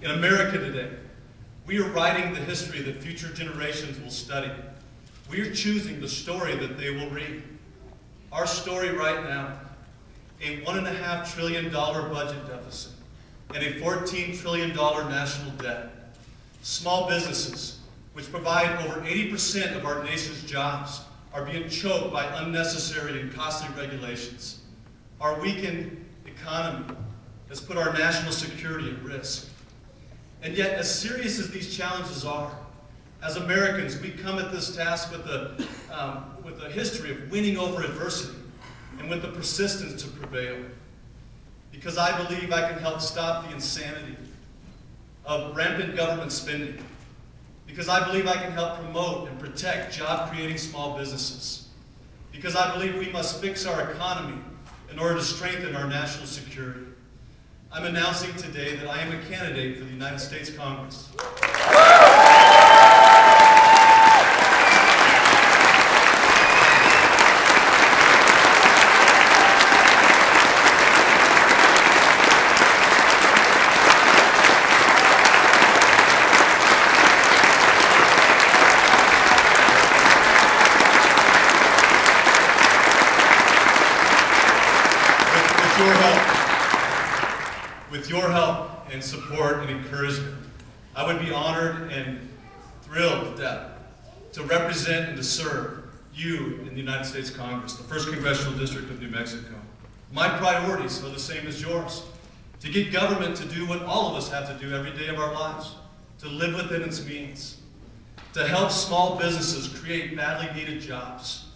In America today, we are writing the history that future generations will study. We are choosing the story that they will read. Our story right now, a $1.5 trillion budget deficit and a $14 trillion national debt. Small businesses, which provide over 80% of our nation's jobs, are being choked by unnecessary and costly regulations. Our weakened economy has put our national security at risk. And yet, as serious as these challenges are, as Americans, we come at this task with a history of winning over adversity and with the persistence to prevail. Because I believe I can help stop the insanity of rampant government spending. Because I believe I can help promote and protect job-creating small businesses. Because I believe we must fix our economy in order to strengthen our national security. I'm announcing today that I am a candidate for the United States Congress. With your help and support and encouragement, I would be honored and thrilled to death to represent and to serve you in the United States Congress, the First Congressional District of New Mexico. My priorities are the same as yours: to get government to do what all of us have to do every day of our lives, to live within its means, to help small businesses create badly needed jobs,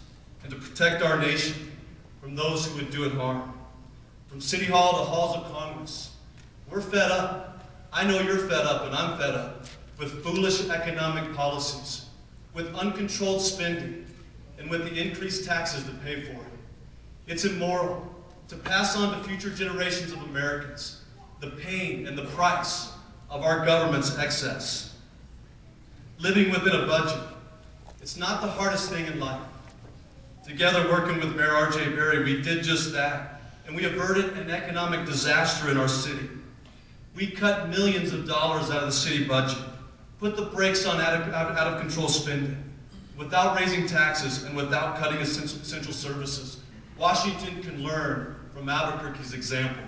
and to protect our nation from those who would do it harm. From City Hall to halls of Congress, we're fed up. I know you're fed up, and I'm fed up with foolish economic policies, with uncontrolled spending, and with the increased taxes to pay for it. It's immoral to pass on to future generations of Americans the pain and the price of our government's excess. Living within a budget, it's not the hardest thing in life. Together, working with Mayor R.J. Berry, we did just that, and we averted an economic disaster in our city. We cut millions of dollars out of the city budget, put the brakes on out of control spending, without raising taxes and without cutting essential services. Washington can learn from Albuquerque's example.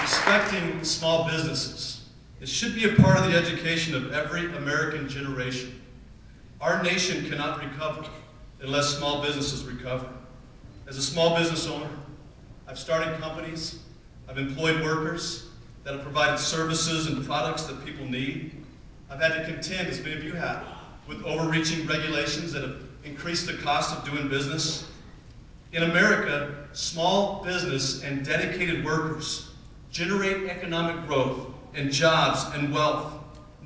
Respecting small businesses, it should be a part of the education of every American generation. Our nation cannot recover unless small businesses recover. As a small business owner, I've started companies, I've employed workers that have provided services and products that people need. I've had to contend, as many of you have, with overreaching regulations that have increased the cost of doing business. In America, small business and dedicated workers generate economic growth and jobs and wealth,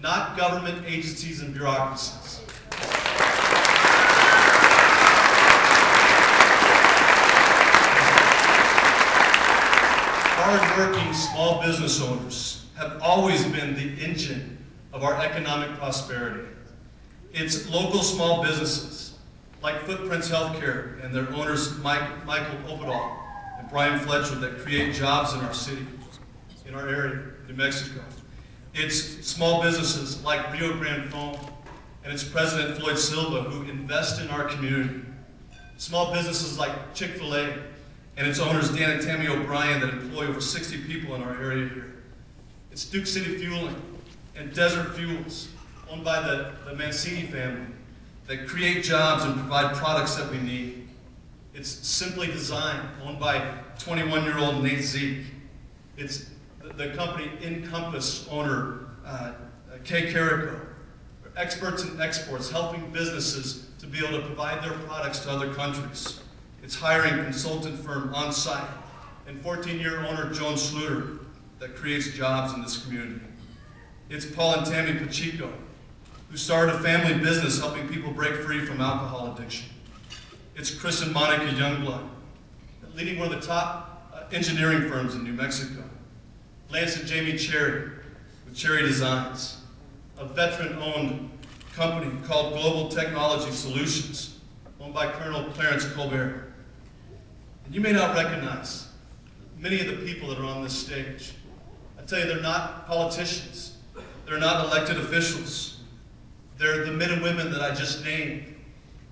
not government agencies and bureaucracies. Hard-working small business owners have always been the engine of our economic prosperity. It's local small businesses like Footprints Healthcare and their owners Michael Opedal and Brian Fletcher that create jobs in our city, in our area, New Mexico. It's small businesses like Rio Grande Foam and its president Floyd Silva who invest in our community. Small businesses like Chick-fil-A and its owners Dan and Tammy O'Brien that employ over 60 people in our area here. It's Duke City Fueling and Desert Fuels, owned by the Mancini family, that create jobs and provide products that we need. It's Simply Design, owned by 21-year-old Nate Zeke. It's the company Encompass owner, Kay Carrico. Experts in exports, helping businesses to be able to provide their products to other countries. It's hiring consultant firm On Site, and 14-year owner Joan Schluter that creates jobs in this community. It's Paul and Tammy Pacheco, who started a family business helping people break free from alcohol addiction. It's Chris and Monica Youngblood, leading one of the top engineering firms in New Mexico. Lance and Jamie Cherry with Cherry Designs, a veteran-owned company called Global Technology Solutions owned by Colonel Clarence Colbert. And you may not recognize many of the people that are on this stage. I tell you, they're not politicians. They're not elected officials. They're the men and women that I just named.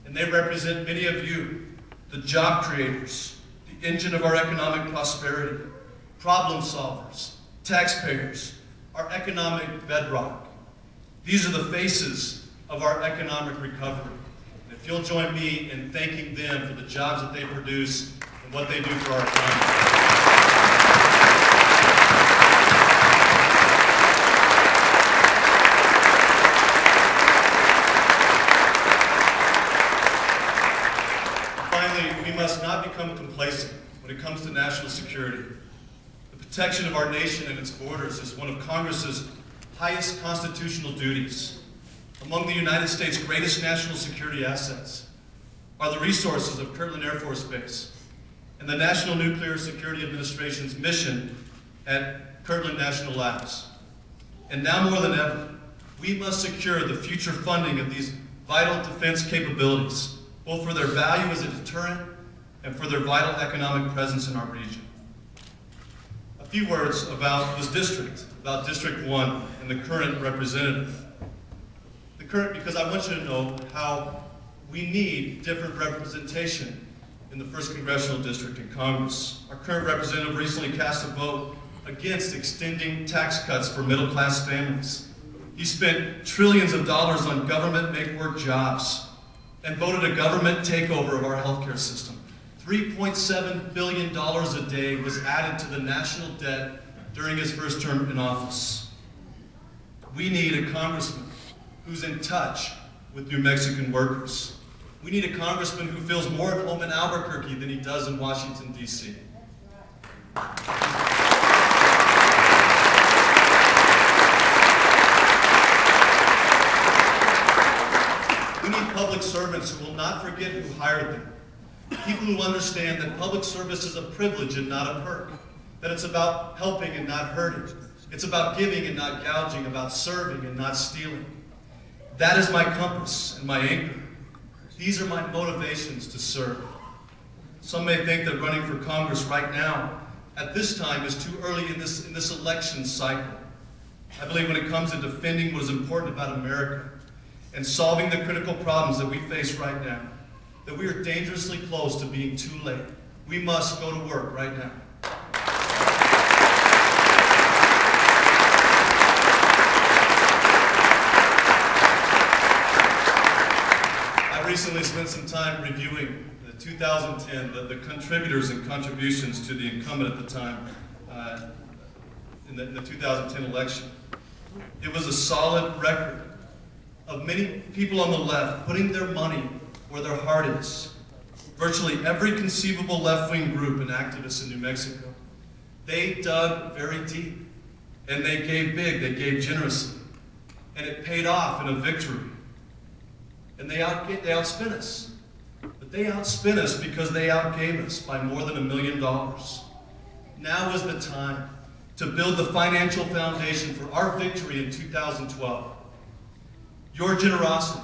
And they represent many of you, the job creators, the engine of our economic prosperity, problem solvers, taxpayers, our economic bedrock. These are the faces of our economic recovery. And if you'll join me in thanking them for the jobs that they produce and what they do for our economy. Finally, we must not become complacent when it comes to national security. The protection of our nation and its borders is one of Congress's highest constitutional duties. Among the United States' greatest national security assets are the resources of Kirtland Air Force Base and the National Nuclear Security Administration's mission at Kirtland National Labs. And now more than ever, we must secure the future funding of these vital defense capabilities, both for their value as a deterrent and for their vital economic presence in our region. A few words about this district, about District 1 and the current representative. Because I want you to know how we need different representation in the First Congressional District in Congress. Our current representative recently cast a vote against extending tax cuts for middle-class families. He spent trillions of dollars on government make-work jobs and voted a government takeover of our healthcare system. $3.7 billion a day was added to the national debt during his first term in office. We need a congressman who's in touch with New Mexican workers. We need a congressman who feels more at home in Albuquerque than he does in Washington, D.C. We need public servants who will not forget who hired them. People who understand that public service is a privilege and not a perk. That it's about helping and not hurting. It's about giving and not gouging, about serving and not stealing. That is my compass and my anchor. These are my motivations to serve. Some may think that running for Congress right now, at this time, is too early in this election cycle. I believe when it comes to defending what is important about America and solving the critical problems that we face right now, that we are dangerously close to being too late. We must go to work right now. I recently spent some time reviewing the 2010, the contributors and contributions to the incumbent at the time in the 2010 election. It was a solid record of many people on the left putting their money where their heart is. Virtually every conceivable left-wing group and activists in New Mexico, they dug very deep, and they gave big, they gave generously, and it paid off in a victory. And they outspent us. But they outspent us because they outgave us by more than $1 million. Now is the time to build the financial foundation for our victory in 2012. Your generosity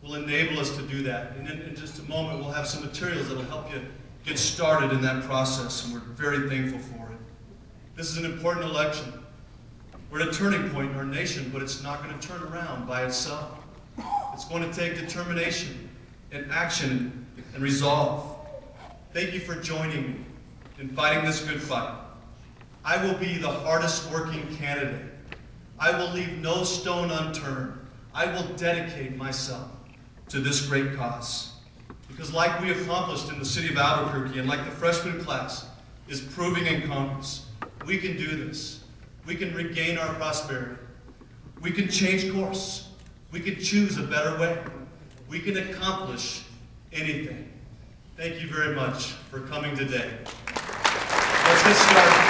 will enable us to do that. And in just a moment, we'll have some materials that will help you get started in that process, and we're very thankful for it. This is an important election. We're at a turning point in our nation, but it's not going to turn around by itself. It's going to take determination and action and resolve. Thank you for joining me in fighting this good fight. I will be the hardest working candidate. I will leave no stone unturned. I will dedicate myself to this great cause. Because like we accomplished in the city of Albuquerque and like the freshman class is proving in Congress, we can do this. We can regain our prosperity. We can change course. We can choose a better way. We can accomplish anything. Thank you very much for coming today. Let's get started.